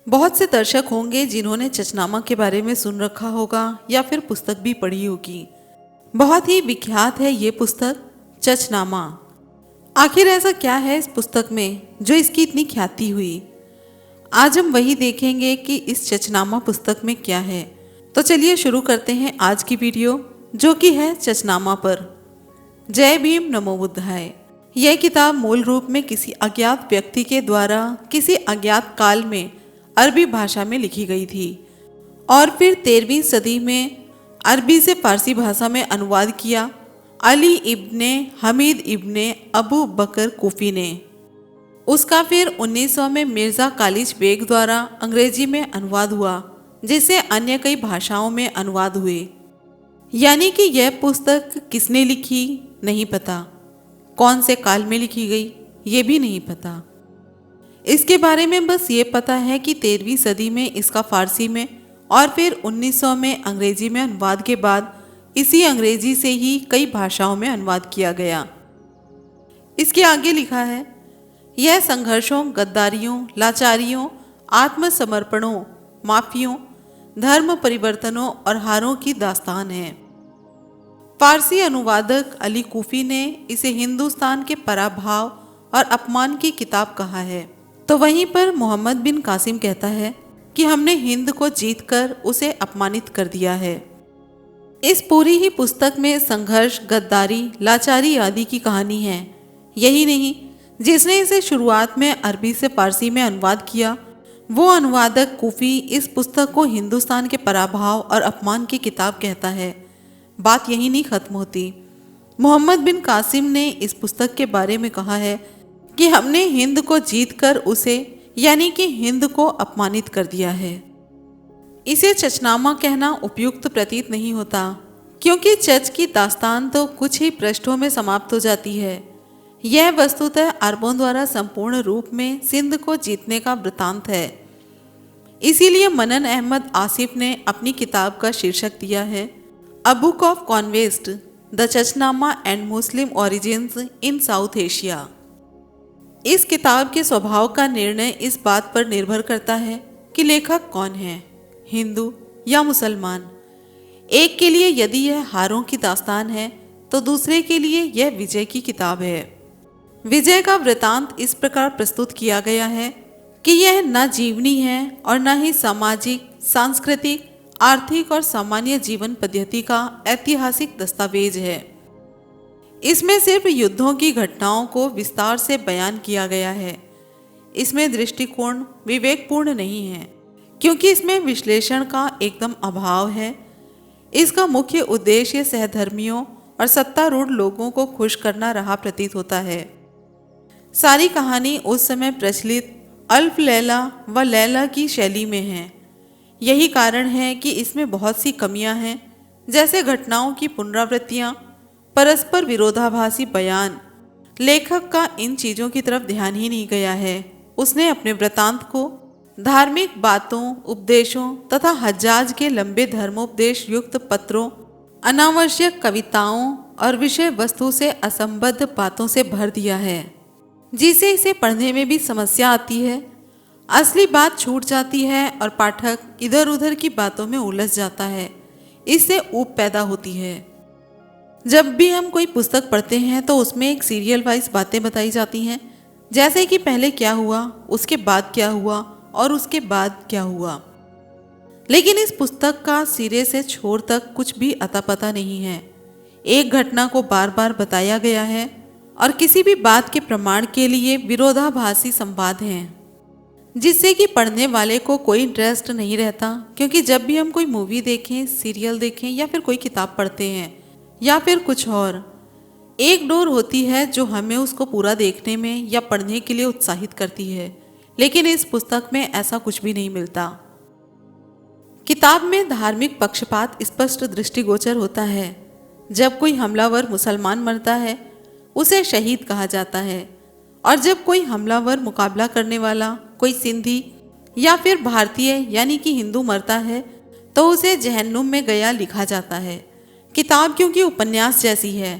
बहुत से दर्शक होंगे जिन्होंने चचनामा के बारे में सुन रखा होगा या फिर पुस्तक भी पढ़ी होगी। बहुत ही विख्यात है ये पुस्तक चचनामा। आखिर ऐसा क्या है इस पुस्तक में जो इसकी इतनी ख्याति हुई? आज हम वही देखेंगे कि इस चचनामा पुस्तक में क्या है। तो चलिए शुरू करते हैं आज की वीडियो, जो कि है चचनामा पर। जय भीम नमो बुद्धाय। यह किताब मूल रूप में किसी अज्ञात व्यक्ति के द्वारा किसी अज्ञात काल में अरबी भाषा में लिखी गई थी और फिर 13वीं सदी में अरबी से फारसी भाषा में अनुवाद किया अली इब्ने हमीद इब्ने अबू बकर कूफी ने। उसका फिर 1900 में मिर्ज़ा कालिज बेग द्वारा अंग्रेजी में अनुवाद हुआ, जिससे अन्य कई भाषाओं में अनुवाद हुए। यानी कि यह पुस्तक किसने लिखी नहीं पता, कौन से काल में लिखी गई ये भी नहीं पता। इसके बारे में बस ये पता है कि 13वीं सदी में इसका फारसी में और फिर 1900 में अंग्रेजी में अनुवाद के बाद इसी अंग्रेजी से ही कई भाषाओं में अनुवाद किया गया। इसके आगे लिखा है, यह संघर्षों, गद्दारियों, लाचारियों, आत्मसमर्पणों, माफियों, धर्म परिवर्तनों और हारों की दास्तान है। फारसी अनुवादक अली कूफी ने इसे हिंदुस्तान के पराभव और अपमान की किताब कहा है। तो वहीं पर मोहम्मद बिन कासिम कहता है कि हमने हिंद को जीतकर उसे अपमानित कर दिया है। इस पूरी ही पुस्तक में संघर्ष, गद्दारी, लाचारी आदि की कहानी है। यही नहीं, जिसने इसे शुरुआत में अरबी से फारसी में अनुवाद किया, वो अनुवादक कूफी इस पुस्तक को हिंदुस्तान के पराभव और अपमान की किताब कहता है। बात यही नहीं खत्म होती। मोहम्मद बिन कासिम ने इस पुस्तक के बारे में कहा है कि हमने हिंद को जीतकर उसे यानी कि हिंद को अपमानित कर दिया है। इसे चचनामा कहना उपयुक्त प्रतीत नहीं होता, क्योंकि चच की दास्तान तो कुछ ही पृष्ठों में समाप्त हो जाती है। यह वस्तुतः अरबों द्वारा संपूर्ण रूप में सिंध को जीतने का वृतांत है। इसीलिए मनन अहमद आसिफ ने अपनी किताब का शीर्षक दिया है a book of conquest, the Chachnama and Muslim origins in South Asia. इस किताब के स्वभाव का निर्णय इस बात पर निर्भर करता है कि लेखक कौन है, हिंदू या मुसलमान। एक के लिए यदि यह हारों की दास्तान है तो दूसरे के लिए यह विजय की किताब है। विजय का वृतांत इस प्रकार प्रस्तुत किया गया है कि यह न जीवनी है और न ही सामाजिक, सांस्कृतिक, आर्थिक और सामान्य जीवन पद्धति का ऐतिहासिक दस्तावेज है। इसमें सिर्फ युद्धों की घटनाओं को विस्तार से बयान किया गया है। इसमें दृष्टिकोण विवेकपूर्ण नहीं है, क्योंकि इसमें विश्लेषण का एकदम अभाव है। इसका मुख्य उद्देश्य सहधर्मियों और सत्तारूढ़ लोगों को खुश करना रहा प्रतीत होता है। सारी कहानी उस समय प्रचलित अल्फ लैला व लैला की शैली में है। यही कारण है कि इसमें बहुत सी कमियां हैं, जैसे घटनाओं की पुनरावृत्तियां, परस्पर विरोधाभासी बयान। लेखक का इन चीज़ों की तरफ ध्यान ही नहीं गया है। उसने अपने वृतांत को धार्मिक बातों, उपदेशों तथा हज्जाज के लंबे धर्मोपदेश युक्त पत्रों, अनावश्यक कविताओं और विषय वस्तु से असंबद्ध बातों से भर दिया है, जिसे इसे पढ़ने में भी समस्या आती है। असली बात छूट जाती है और पाठक इधर उधर की बातों में उलझ जाता है। इससे ऊब पैदा होती है। जब भी हम कोई पुस्तक पढ़ते हैं तो उसमें एक सीरियल वाइज बातें बताई जाती हैं, जैसे कि पहले क्या हुआ, उसके बाद क्या हुआ और उसके बाद क्या हुआ। लेकिन इस पुस्तक का सिरे से छोर तक कुछ भी अता पता नहीं है। एक घटना को बार बार बताया गया है और किसी भी बात के प्रमाण के लिए विरोधाभासी संवाद हैं, जिससे कि पढ़ने वाले को कोई इंटरेस्ट नहीं रहता। क्योंकि जब भी हम कोई मूवी देखें, सीरियल देखें या फिर कोई किताब पढ़ते हैं या फिर कुछ और, एक डोर होती है जो हमें उसको पूरा देखने में या पढ़ने के लिए उत्साहित करती है। लेकिन इस पुस्तक में ऐसा कुछ भी नहीं मिलता। किताब में धार्मिक पक्षपात स्पष्ट दृष्टिगोचर होता है। जब कोई हमलावर मुसलमान मरता है उसे शहीद कहा जाता है, और जब कोई हमलावर मुकाबला करने वाला कोई सिंधी या फिर भारतीय यानी कि हिंदू मरता है तो उसे जहन्नुम में गया लिखा जाता है। किताब क्योंकि उपन्यास जैसी है,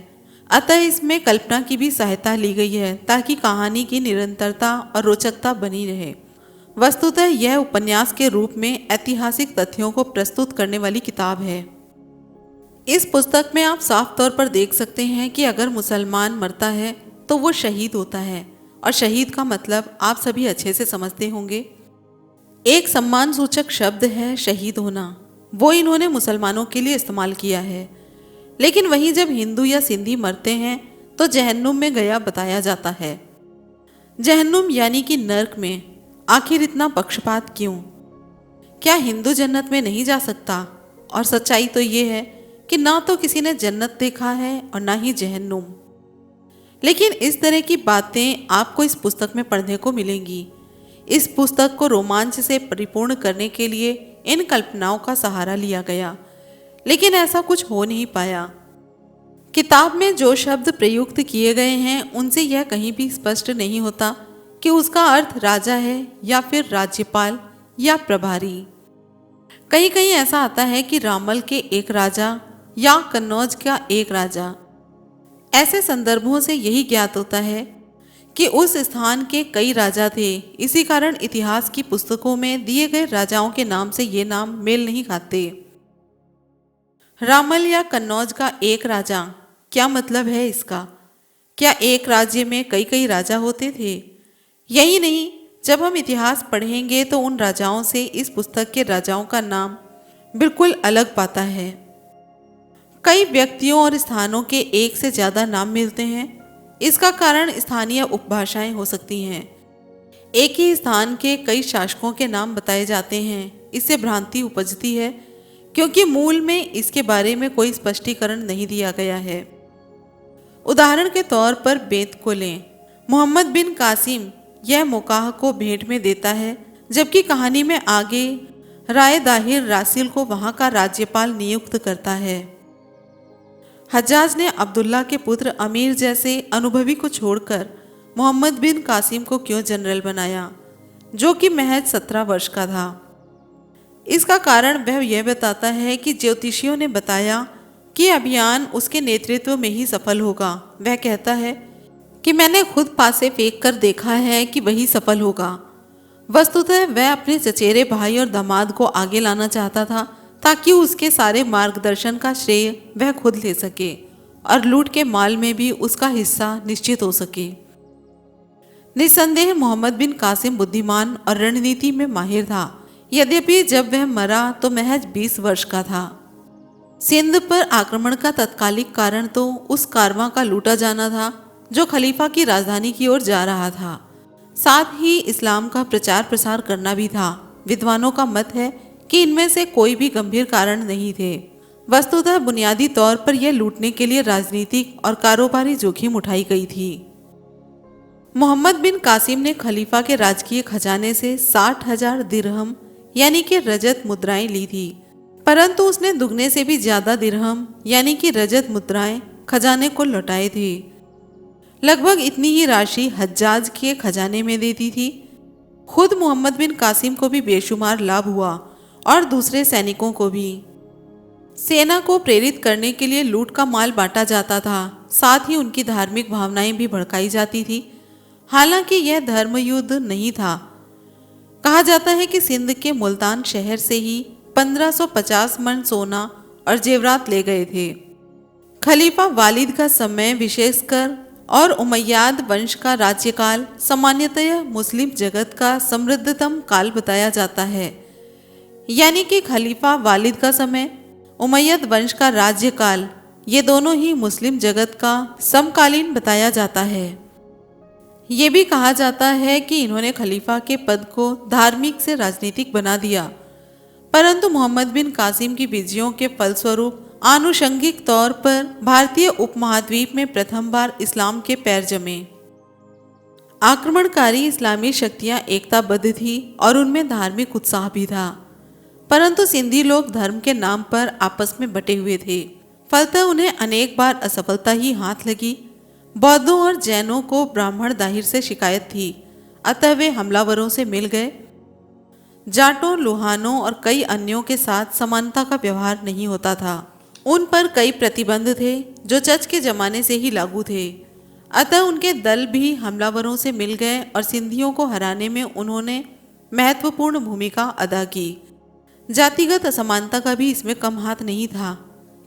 अतः इसमें कल्पना की भी सहायता ली गई है ताकि कहानी की निरंतरता और रोचकता बनी रहे। वस्तुतः यह उपन्यास के रूप में ऐतिहासिक तथ्यों को प्रस्तुत करने वाली किताब है। इस पुस्तक में आप साफ तौर पर देख सकते हैं कि अगर मुसलमान मरता है तो वो शहीद होता है, और शहीद का मतलब आप सभी अच्छे से समझते होंगे। एक सम्मान सूचक शब्द है शहीद होना, वो इन्होंने मुसलमानों के लिए इस्तेमाल किया है। लेकिन वहीं जब हिंदू या सिंधी मरते हैं तो जहन्नुम में गया बताया जाता है। जहन्नुम यानी कि नर्क में। आखिर इतना पक्षपात क्यों? क्या हिंदू जन्नत में नहीं जा सकता? और सच्चाई तो ये है कि ना तो किसी ने जन्नत देखा है और ना ही जहन्नुम। लेकिन इस तरह की बातें आपको इस पुस्तक में पढ़ने को मिलेंगी। इस पुस्तक को रोमांच से परिपूर्ण करने के लिए इन कल्पनाओं का सहारा लिया गया, लेकिन ऐसा कुछ हो नहीं पाया। किताब में जो शब्द प्रयुक्त किए गए हैं उनसे यह कहीं भी स्पष्ट नहीं होता कि उसका अर्थ राजा है या फिर राज्यपाल या प्रभारी। कहीं कहीं ऐसा आता है कि रामल के एक राजा या कन्नौज का एक राजा। ऐसे संदर्भों से यही ज्ञात होता है कि उस स्थान के कई राजा थे। इसी कारण इतिहास की पुस्तकों में दिए गए राजाओं के नाम से ये नाम मेल नहीं खाते। रामल या कन्नौज का एक राजा, क्या मतलब है इसका? क्या एक राज्य में कई कई राजा होते थे? यही नहीं, जब हम इतिहास पढ़ेंगे तो उन राजाओं से इस पुस्तक के राजाओं का नाम बिल्कुल अलग पाता है। कई व्यक्तियों और स्थानों के एक से ज़्यादा नाम मिलते हैं। इसका कारण स्थानीय उपभाषाएं हो सकती हैं। एक ही स्थान के कई शासकों के नाम बताए जाते हैं। इससे भ्रांति उपजती है क्योंकि मूल में इसके बारे में कोई स्पष्टीकरण नहीं दिया गया है। उदाहरण के तौर पर बेत को लें। मोहम्मद बिन कासिम यह मोकाह को भेंट में देता है, जबकि कहानी में आगे राय दाहिर रासिल को वहां का राज्यपाल नियुक्त करता है। हज्जाज ने अब्दुल्ला के पुत्र अमीर जैसे अनुभवी को छोड़कर मोहम्मद बिन कासिम को क्यों जनरल बनाया, जो कि महज 17 वर्ष का था? इसका कारण वह यह बताता है कि ज्योतिषियों ने बताया कि अभियान उसके नेतृत्व में ही सफल होगा। वह कहता है कि मैंने खुद पासे फेंक कर देखा है कि वही सफल होगा। वस्तुतः वह अपने चचेरे भाई और दामाद को आगे लाना चाहता था ताकि उसके सारे मार्गदर्शन का श्रेय वह खुद ले सके और लूट के माल में भी उसका हिस्सा निश्चित हो सके। निस्संदेह मोहम्मद बिन कासिम बुद्धिमान और रणनीति में माहिर था, यद्यपि जब वह मरा तो महज 20 वर्ष का था। सिंध पर आक्रमण का तत्कालिक कारण तो उस कारवां का लूटा जाना था जो खलीफा की राजधानी की ओर जा रहा था। साथ ही इस्लाम का प्रचार प्रसार करना भी था। विद्वानों का मत है कि इनमें से कोई भी गंभीर कारण नहीं थे। वस्तुतः बुनियादी तौर पर यह लूटने के लिए राजनीतिक और कारोबारी जोखिम उठाई गई थी। मोहम्मद बिन कासिम ने खलीफा के राजकीय खजाने से 60,000 दिरहम यानी कि रजत मुद्राएं ली थी, परंतु उसने दुगने से भी ज्यादा दिरहम यानी कि रजत मुद्राएं खजाने को लौटाए थे। लगभग इतनी ही राशि हज्जाज के खजाने में देती थी। खुद मोहम्मद बिन कासिम को भी बेशुमार लाभ हुआ और दूसरे सैनिकों को भी। सेना को प्रेरित करने के लिए लूट का माल बांटा जाता था, साथ ही उनकी धार्मिक भावनाएं भी भड़काई जाती थी। हालांकि यह धर्म युद्ध नहीं था। कहा जाता है कि सिंध के मुल्तान शहर से ही 1550 मन सोना और जेवरात ले गए थे। खलीफा वालिद का समय विशेषकर और उमैयाद वंश का राज्यकाल सामान्यतः मुस्लिम जगत का समृद्धतम काल बताया जाता है। यानी कि खलीफा वालिद का समय, उमैयद वंश का राज्यकाल, ये दोनों ही मुस्लिम जगत का समकालीन बताया जाता है। ये भी कहा जाता है कि इन्होंने खलीफा के पद को धार्मिक से राजनीतिक बना दिया, परंतु मोहम्मद बिन कासिम की विजयों के फलस्वरूप आनुषंगिक तौर पर भारतीय उपमहाद्वीप में प्रथम बार इस्लाम के पैर जमे। आक्रमणकारी इस्लामी शक्तियां एकताबद्ध थी और उनमें धार्मिक उत्साह भी था, परंतु सिंधी लोग धर्म के नाम पर आपस में बटे हुए थे। फलतः उन्हें अनेक बार असफलता ही हाथ लगी। बौद्धों और जैनों को ब्राह्मण दाहिर से शिकायत थी, अतः वे हमलावरों से मिल गए। जाटों, लुहानों और कई अन्यों के साथ समानता का व्यवहार नहीं होता था। उन पर कई प्रतिबंध थे जो चच के जमाने से ही लागू थे, अतः उनके दल भी हमलावरों से मिल गए और सिंधियों को हराने में उन्होंने महत्वपूर्ण भूमिका अदा की। जातिगत असमानता का भी इसमें कम हाथ नहीं था।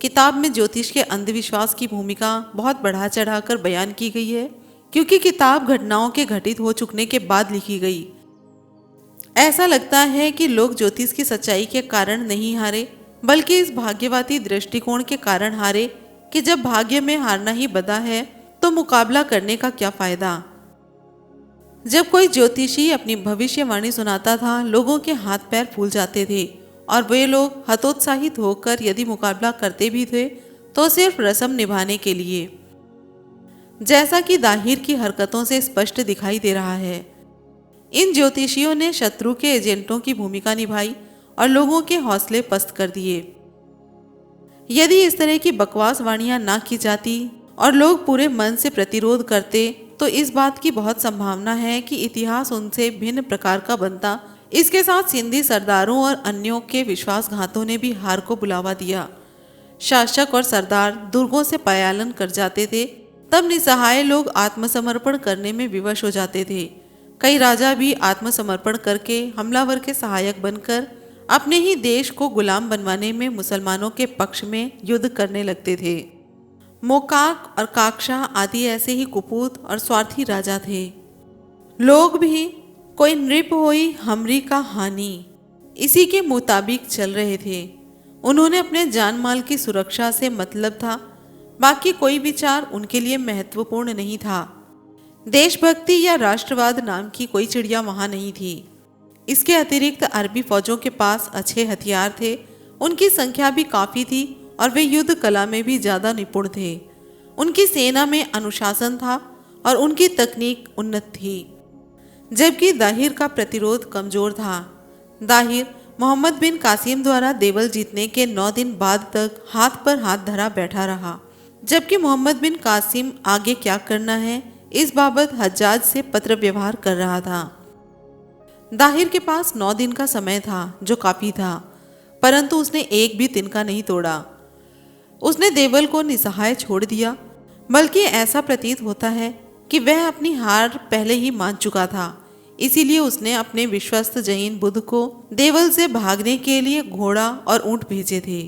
किताब में ज्योतिष के अंधविश्वास की भूमिका बहुत बढ़ा चढ़ाकर बयान की गई है, क्योंकि किताब घटनाओं के घटित हो चुकने के बाद लिखी गई। ऐसा लगता है कि लोग ज्योतिष की सच्चाई के कारण नहीं हारे, बल्कि इस भाग्यवादी दृष्टिकोण के कारण हारे कि जब भाग्य में हारना ही बदा है तो मुकाबला करने का क्या फायदा। जब कोई ज्योतिषी अपनी भविष्यवाणी सुनाता था, लोगों के हाथ पैर फूल जाते थे और वे लोग हतोत्साहित होकर यदि मुकाबला करते भी थे तो सिर्फ रस्म निभाने के लिए, जैसा कि दाहिर की हरकतों से स्पष्ट दिखाई दे रहा है। इन ज्योतिषियों ने शत्रु के एजेंटों की भूमिका निभाई और लोगों के हौसले पस्त कर दिए। यदि इस तरह की बकवास वाणियां ना की जाती और लोग पूरे मन से प्रतिरोध करते तो इस बात की बहुत संभावना है कि इतिहास उनसे भिन्न प्रकार का बनता। इसके साथ सिंधी सरदारों और अन्यों के विश्वासघातों ने भी हार को बुलावा दिया। शासक और सरदार दुर्गों से पलायन कर जाते थे, तब निसहाय लोग आत्मसमर्पण करने में विवश हो जाते थे। कई राजा भी आत्मसमर्पण करके हमलावर के सहायक बनकर अपने ही देश को गुलाम बनवाने में मुसलमानों के पक्ष में युद्ध करने लगते थे। मोकाक और काकशाह आदि ऐसे ही कुपूत और स्वार्थी राजा थे। लोग भी कोई नृप होई हमरी का हानि, इसी के मुताबिक चल रहे थे। उन्होंने अपने जान माल की सुरक्षा से मतलब था, बाकी कोई विचार उनके लिए महत्वपूर्ण नहीं था। देशभक्ति या राष्ट्रवाद नाम की कोई चिड़िया वहां नहीं थी। इसके अतिरिक्त अरबी फौजों के पास अच्छे हथियार थे, उनकी संख्या भी काफ़ी थी और वे युद्ध कला में भी ज़्यादा निपुण थे। उनकी सेना में अनुशासन था और उनकी तकनीक उन्नत थी, जबकि दाहिर का प्रतिरोध कमज़ोर था। दाहिर मोहम्मद बिन कासिम द्वारा देवल जीतने के 9 दिन बाद तक हाथ पर हाथ धरा बैठा रहा, जबकि मोहम्मद बिन कासिम आगे क्या करना है इस बाबत हज्जाज से पत्र व्यवहार कर रहा था। दाहिर के पास 9 दिन का समय था, जो काफ़ी था, परंतु उसने एक भी तिनका नहीं तोड़ा। उसने देवल को निसहाय छोड़ दिया, बल्कि ऐसा प्रतीत होता है कि वह अपनी हार पहले ही मान चुका था। इसीलिए उसने अपने विश्वस्त जहीन बुद्ध को देवल से भागने के लिए घोड़ा और ऊंट भेजे थे।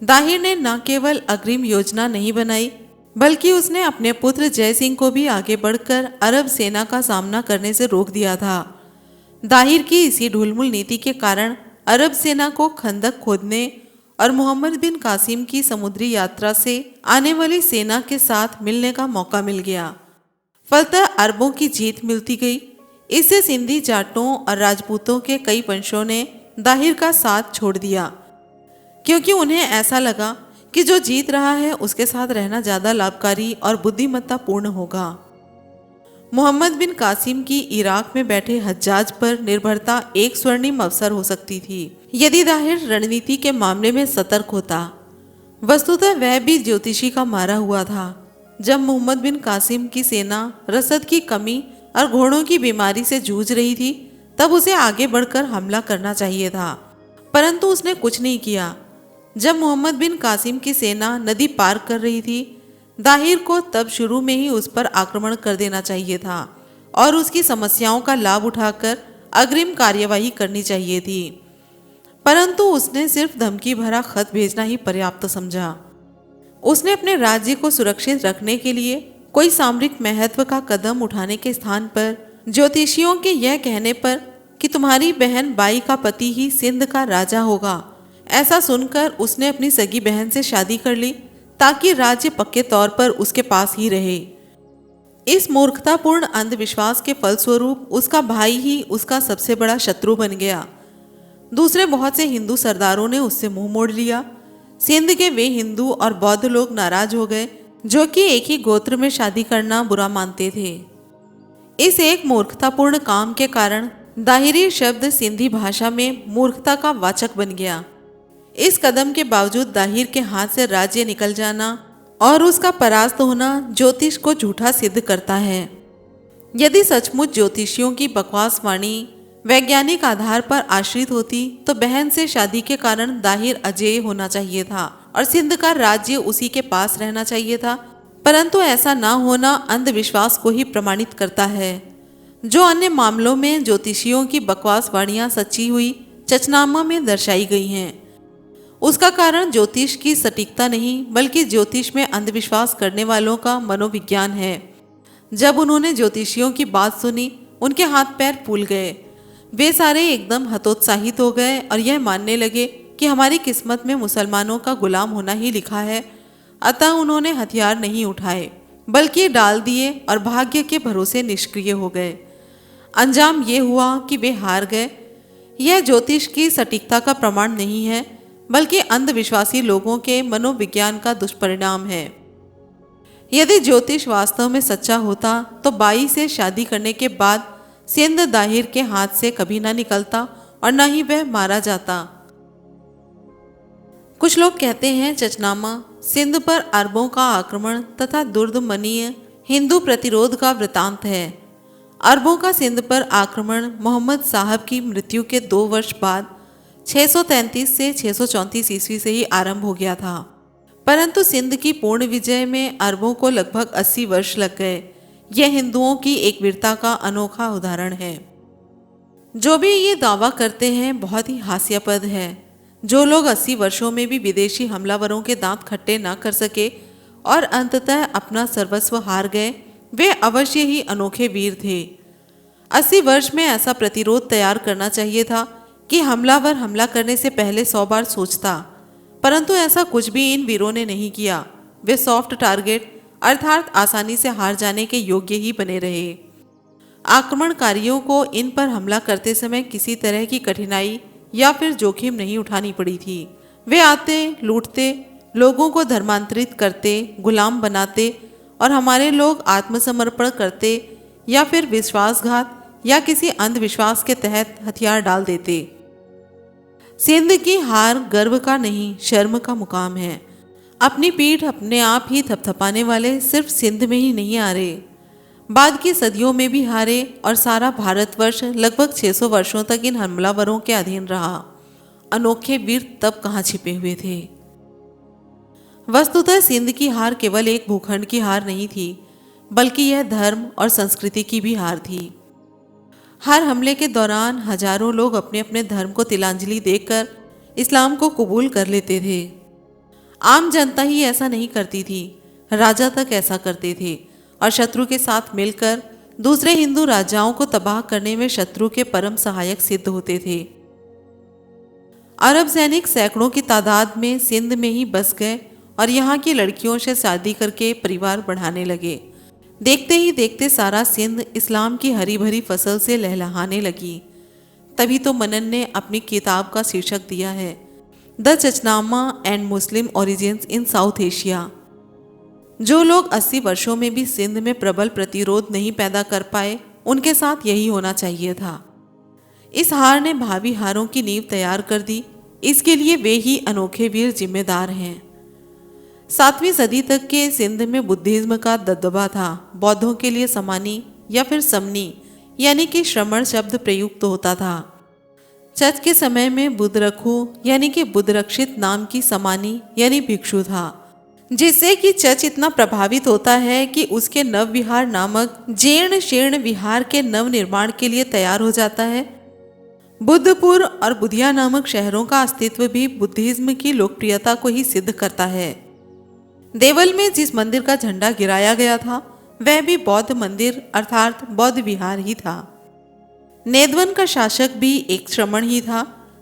दाहिर ने न केवल अग्रिम योजना नहीं बनाई, बल्कि उसने अपने पुत्र जय सिंह को भी आगे बढ़कर अरब सेना का सामना करने से रोक दिया था। दाहिर की इसी ढुलमुल नीति के कारण अरब सेना को खंदक खोदने और मोहम्मद बिन कासिम की समुद्री यात्रा से आने वाली सेना के साथ मिलने का मौका मिल गया। फलतः अरबों की जीत मिलती गई। इससे सिंधी जाटों और राजपूतों के कई वंशों ने दाहिर का साथ छोड़ दिया, क्योंकि उन्हें ऐसा लगा कि जो जीत रहा है उसके साथ रहना ज़्यादा लाभकारी और बुद्धिमत्तापूर्ण होगा। मोहम्मद बिन कासिम की इराक में बैठे हज्जाज पर निर्भरता एक स्वर्णिम अवसर हो सकती थी, यदि दाहिर रणनीति के मामले में सतर्क होता। वस्तुतः वह भी ज्योतिषी का मारा हुआ था। जब मोहम्मद बिन कासिम की सेना रसद की कमी और घोड़ों की बीमारी से जूझ रही थी, तब उसे आगे बढ़कर हमला करना चाहिए था, परंतु उसने कुछ नहीं किया। जब मोहम्मद बिन कासिम की सेना नदी पार कर रही थी, दाहिर को तब शुरू में ही उस पर आक्रमण कर देना चाहिए था और उसकी समस्याओं का लाभ उठाकर अग्रिम कार्यवाही करनी चाहिए थी, परंतु उसने सिर्फ धमकी भरा खत भेजना ही पर्याप्त समझा। उसने अपने राज्य को सुरक्षित रखने के लिए कोई सामरिक महत्व का कदम उठाने के स्थान पर ज्योतिषियों के यह कहने पर कि तुम्हारी बहन बाई का पति ही सिंध का राजा होगा, ऐसा सुनकर उसने अपनी सगी बहन से शादी कर ली ताकि राज्य पक्के तौर पर उसके पास ही रहे। इस मूर्खतापूर्ण अंधविश्वास के फलस्वरूप उसका भाई ही उसका सबसे बड़ा शत्रु बन गया। दूसरे बहुत से हिंदू सरदारों ने उससे मुंह मोड़ लिया। सिंध के वे हिंदू और बौद्ध लोग नाराज हो गए जो कि एक ही गोत्र में शादी करना बुरा मानते थे। इस एक मूर्खतापूर्ण काम के कारण दाहिरी शब्द सिंधी भाषा में मूर्खता का वाचक बन गया। इस कदम के बावजूद दाहिर के हाथ से राज्य निकल जाना और उसका परास्त होना ज्योतिष को झूठा सिद्ध करता है। यदि सचमुच ज्योतिषियों की बकवास वाणी वैज्ञानिक आधार पर आश्रित होती तो बहन से शादी के कारण दाहिर अजेय होना चाहिए था और सिंध का राज्य उसी के पास रहना चाहिए था, परंतु ऐसा ना होना अंधविश्वास को ही प्रमाणित करता है। जो अन्य मामलों में ज्योतिषियों की बकवास वाणियां सच्ची हुई चचनामा में दर्शाई गई हैं। उसका कारण ज्योतिष की सटीकता नहीं बल्कि ज्योतिष में अंधविश्वास करने वालों का मनोविज्ञान है। जब उन्होंने ज्योतिषियों की बात सुनी उनके हाथ पैर फूल गए। वे सारे एकदम हतोत्साहित हो गए और यह मानने लगे कि हमारी किस्मत में मुसलमानों का गुलाम होना ही लिखा है। अतः उन्होंने हथियार नहीं उठाए बल्कि डाल दिए और भाग्य के भरोसे निष्क्रिय हो गए। अंजाम ये हुआ कि वे हार गए। यह ज्योतिष की सटीकता का प्रमाण नहीं है बल्कि अंधविश्वासी लोगों के मनोविज्ञान का दुष्परिणाम है। यदि ज्योतिष वास्तव में सच्चा होता तो बाई से शादी करने के बाद सिंध दाहिर के हाथ से कभी ना निकलता और न ही वह मारा जाता। कुछ लोग कहते हैं चचनामा सिंध पर अरबों का आक्रमण तथा दुर्दमनीय हिंदू प्रतिरोध का वृतांत है। अरबों का सिंध पर आक्रमण मोहम्मद साहब की मृत्यु के 2 वर्ष बाद 633 से 634 ईस्वी से ही आरंभ हो गया था, परंतु सिंध की पूर्ण विजय में अरबों को लगभग 80 वर्ष लग गए। यह हिंदुओं की एक वीरता का अनोखा उदाहरण है। जो भी ये दावा करते हैं बहुत ही हास्यास्पद है। जो लोग 80 वर्षों में भी विदेशी हमलावरों के दांत खट्टे ना कर सके और अंततः अपना सर्वस्व हार गए, वे अवश्य ही अनोखे वीर थे। 80 वर्ष में ऐसा प्रतिरोध तैयार करना चाहिए था कि हमलावर हमला करने से पहले 100 बार सोचता, परंतु ऐसा कुछ भी इन वीरों ने नहीं किया। वे सॉफ्ट टारगेट अर्थात आसानी से हार जाने के योग्य ही बने रहे। आक्रमणकारियों को इन पर हमला करते समय किसी तरह की कठिनाई या फिर जोखिम नहीं उठानी पड़ी थी। वे आते, लूटते, लोगों को धर्मांतरित करते, गुलाम बनाते और हमारे लोग आत्मसमर्पण करते या फिर विश्वासघात या किसी अंधविश्वास के तहत हथियार डाल देते। सिंध की हार गर्व का नहीं शर्म का मुकाम है। अपनी पीठ अपने आप ही थपथपाने वाले सिर्फ सिंध में ही नहीं हारे, बाद की सदियों में भी हारे और सारा भारतवर्ष लगभग 600 वर्षों तक इन हमलावरों के अधीन रहा। अनोखे वीर तब कहाँ छिपे हुए थे। वस्तुतः सिंध की हार केवल एक भूखंड की हार नहीं थी बल्कि यह धर्म और संस्कृति की भी हार थी। हर हमले के दौरान हजारों लोग अपने अपने धर्म को तिलांजलि देकर इस्लाम को कबूल कर लेते थे। आम जनता ही ऐसा नहीं करती थी, राजा तक ऐसा करते थे और शत्रु के साथ मिलकर दूसरे हिंदू राजाओं को तबाह करने में शत्रु के परम सहायक सिद्ध होते थे। अरब सैनिक सैकड़ों की तादाद में सिंध में ही बस गए और यहाँ की लड़कियों से शादी करके परिवार बढ़ाने लगे। देखते ही देखते सारा सिंध इस्लाम की हरी भरी फसल से लहलहाने लगी। तभी तो मनन ने अपनी किताब का शीर्षक दिया है the Chachnama and Muslim origins in South Asia. जो लोग 80 वर्षों में भी सिंध में प्रबल प्रतिरोध नहीं पैदा कर पाए, उनके साथ यही होना चाहिए था। इस हार ने भावी हारों की नींव तैयार कर दी। इसके लिए वे ही अनोखे वीर जिम्मेदार हैं। 7वीं सदी तक के सिंध में बुद्धिज्म का दबदबा था। बौद्धों के लिए समानी या फिर समनी यानी कि श्रमण शब्द प्रयुक्त होता था। चच के समय में बुद्धरखु यानी कि बुद्धरक्षित नाम की समानी यानी भिक्षु था, जिससे कि चच इतना प्रभावित होता है कि उसके नव विहार नामक जीर्ण शीर्ण विहार के नव निर्माण के लिए तैयार हो जाता है। बुद्धपुर और बुधिया नामक शहरों का अस्तित्व भी बुद्धिज्म की लोकप्रियता को ही सिद्ध करता है। देवल में जिस मंदिर का झंडा गिराया गया था वह भी बौद्ध मंदिर अर्थात बौद्ध विहार ही था। नेदवन का शासक भी एक श्रमण ही था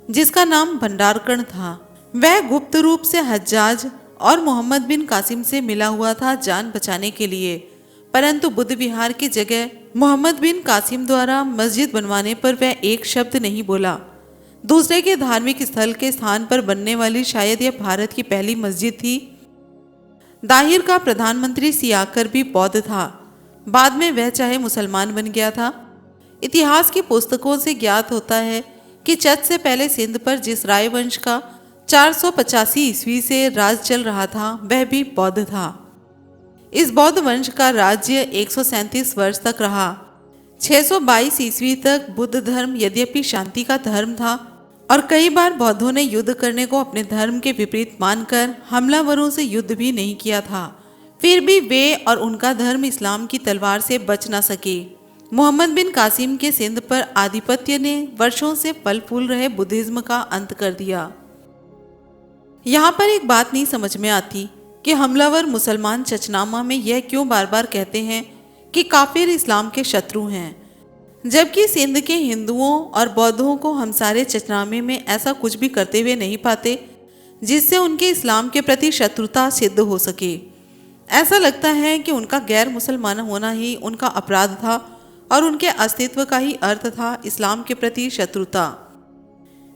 जिसका नाम भंडारकर्ण था। वह गुप्त रूप से हज्जाज और मोहम्मद बिन कासिम से मिला हुआ था जान बचाने के लिए, परंतु बुद्ध विहार की जगह मोहम्मद बिन कासिम द्वारा मस्जिद बनवाने पर वह एक शब्द नहीं बोला। दूसरे के धार्मिक स्थल के स्थान पर बनने वाली शायद यह भारत की पहली मस्जिद थी। दाहिर का प्रधानमंत्री सियाकर भी बौद्ध था। बाद में वह चाहे मुसलमान बन गया था। इतिहास की पुस्तकों से ज्ञात होता है कि चच से पहले सिंध पर जिस राय वंश का 485 ईस्वी से राज चल रहा था वह भी बौद्ध था। इस बौद्ध वंश का राज्य 137 वर्ष तक रहा। 622 ईस्वी तक बुद्ध धर्म यद्यपि शांति का धर्म था और कई बार बौद्धों ने युद्ध करने को अपने धर्म के विपरीत मानकर हमलावरों से युद्ध भी नहीं किया था, फिर भी वे और उनका धर्म इस्लाम की तलवार से बच ना सके। मोहम्मद बिन कासिम के सिंध पर आधिपत्य ने वर्षों से फल फूल रहे बुद्धिज्म का अंत कर दिया। यहाँ पर एक बात नहीं समझ में आती कि हमलावर मुसलमान चचनामा में यह क्यों बार बार कहते हैं कि काफिर इस्लाम के शत्रु हैं, जबकि सिंध के हिंदुओं और बौद्धों को हम सारे चचनामे में ऐसा कुछ भी करते हुए नहीं पाते जिससे उनके इस्लाम के प्रति शत्रुता सिद्ध हो सके। ऐसा लगता है कि उनका गैर मुसलमान होना ही उनका अपराध था और उनके अस्तित्व का ही अर्थ था इस्लाम के प्रति शत्रुता।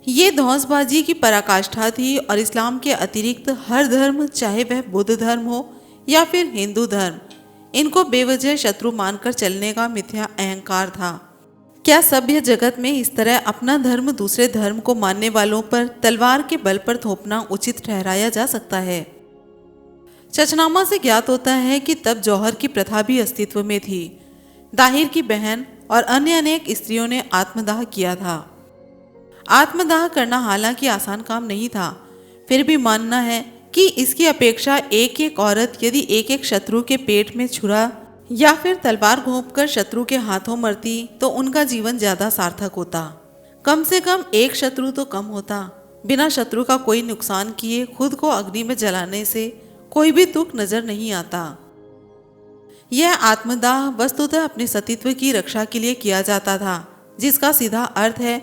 ये धौंसबाजी की पराकाष्ठा थी और इस्लाम के अतिरिक्त हर धर्म, चाहे वह बुद्ध धर्म हो या फिर हिंदू धर्म, इनको बेवजह शत्रु मानकर चलने का मिथ्या अहंकार था। क्या सभ्य जगत में इस तरह अपना धर्म दूसरे धर्म को मानने वालों पर तलवार के बल पर थोपना उचित ठहराया जा सकता है? चचनामा से ज्ञात होता है कि तब जौहर की प्रथा भी अस्तित्व में थी। दाहिर की बहन और अन्य अनेक स्त्रियों ने आत्मदाह किया था। आत्मदाह करना हालांकि आसान काम नहीं था, फिर भी मानना है कि इसकी अपेक्षा एक एक औरत यदि एक एक शत्रु के पेट में छुरा या फिर तलवार घोंपकर शत्रु के हाथों मरती तो उनका जीवन ज्यादा सार्थक होता। कम से कम एक शत्रु तो कम होता। बिना शत्रु का कोई नुकसान किए खुद को अग्नि में जलाने से कोई भी दुख नजर नहीं आता। यह आत्मदाह वस्तुतः अपने सतीत्व की रक्षा के लिए किया जाता था, जिसका सीधा अर्थ है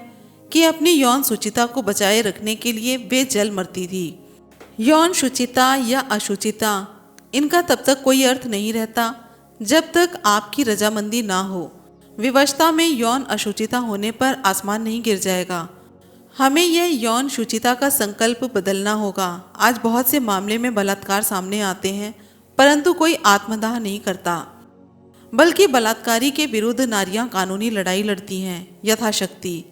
कि अपनी यौन शुचिता को बचाए रखने के लिए वे जल मरती थी। यौन शुचिता या अशुचिता, इनका तब तक कोई अर्थ नहीं रहता जब तक आपकी रजामंदी ना हो। विवशता में यौन अशुचिता होने पर आसमान नहीं गिर जाएगा। हमें यह यौन शुचिता का संकल्प बदलना होगा। आज बहुत से मामले में बलात्कार सामने आते हैं, परंतु कोई आत्मदाह नहीं करता, बल्कि बलात्कारी के विरुद्ध नारियां कानूनी लड़ाई लड़ती हैं यथाशक्ति।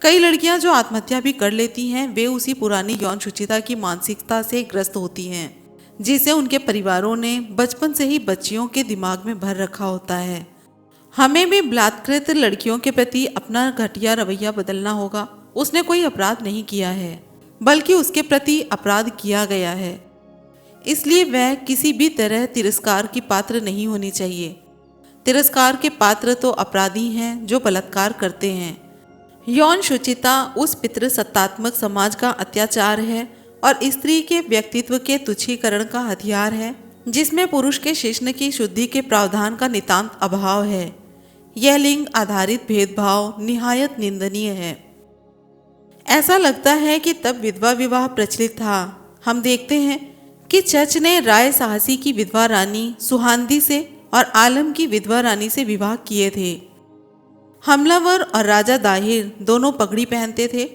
कई लड़कियां जो आत्महत्या भी कर लेती हैं, वे उसी पुरानी यौन शुचिता की मानसिकता से ग्रस्त होती हैं, जिसे उनके परिवारों ने बचपन से ही बच्चियों के दिमाग में भर रखा होता है। हमें भी बलात्कृत लड़कियों के प्रति अपना घटिया रवैया बदलना होगा। उसने कोई अपराध नहीं किया है, बल्कि उसके प्रति अपराध किया गया है, इसलिए वह किसी भी तरह तिरस्कार की पात्र नहीं होनी चाहिए। तिरस्कार के पात्र तो अपराधी हैं जो बलात्कार करते हैं। यौन शुचिता उस पितृसत्तात्मक समाज का अत्याचार है और स्त्री के व्यक्तित्व के तुच्छीकरण का हथियार है, जिसमें पुरुष के शिश्न की शुद्धि के प्रावधान का नितांत अभाव है। यह लिंग आधारित भेदभाव निहायत निंदनीय है। ऐसा लगता है कि तब विधवा विवाह प्रचलित था। हम देखते हैं कि चर्च ने राय साहसी की विधवा रानी सुहांदी से और आलम की विधवा रानी से विवाह किए थे। हमलावर और राजा दाहिर दोनों पगड़ी पहनते थे।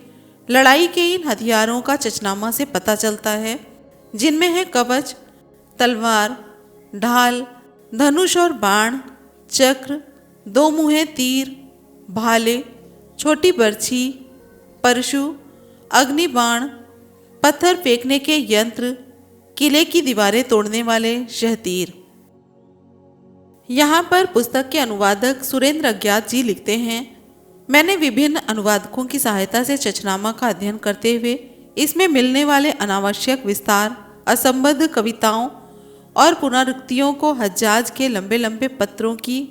लड़ाई के इन हथियारों का चचनामा से पता चलता है, जिनमें है कवच, तलवार, ढाल, धनुष और बाण, चक्र, दो मुहे तीर, भाले, छोटी बर्छी, परशु, अग्निबाण, पत्थर फेंकने के यंत्र, किले की दीवारें तोड़ने वाले शहतीर। यहाँ पर पुस्तक के अनुवादक सुरेंद्र अज्ञात जी लिखते हैं, मैंने विभिन्न अनुवादकों की सहायता से चचनामा का अध्ययन करते हुए इसमें मिलने वाले अनावश्यक विस्तार, असंबद्ध कविताओं और पुनरुक्तियों को, हज्जाज के लंबे लंबे पत्रों की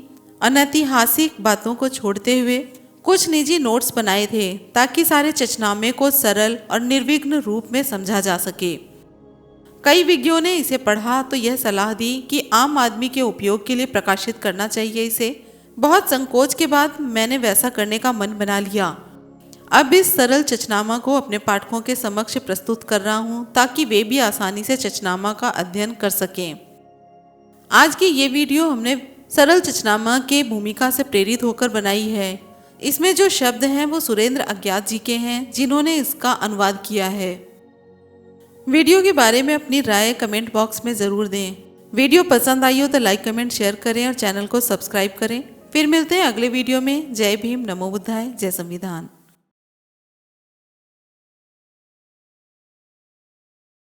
अनैतिहासिक बातों को छोड़ते हुए कुछ निजी नोट्स बनाए थे, ताकि सारे चचनामे को सरल और निर्विघ्न रूप में समझा जा सके। कई विज्ञों ने इसे पढ़ा तो यह सलाह दी कि आम आदमी के उपयोग के लिए प्रकाशित करना चाहिए इसे। बहुत संकोच के बाद मैंने वैसा करने का मन बना लिया। अब इस सरल चचनामा को अपने पाठकों के समक्ष प्रस्तुत कर रहा हूँ, ताकि वे भी आसानी से चचनामा का अध्ययन कर सकें। आज की ये वीडियो हमने सरल चचनामा के भूमिका से प्रेरित होकर बनाई है। इसमें जो शब्द हैं वो सुरेंद्र अज्ञात जी के हैं, जिन्होंने इसका अनुवाद किया है। वीडियो के बारे में अपनी राय कमेंट बॉक्स में ज़रूर दें। वीडियो पसंद आई हो तो लाइक कमेंट शेयर करें और चैनल को सब्सक्राइब करें। फिर मिलते हैं अगले वीडियो में। जय भीम, नमो बुद्धाय, जय संविधान।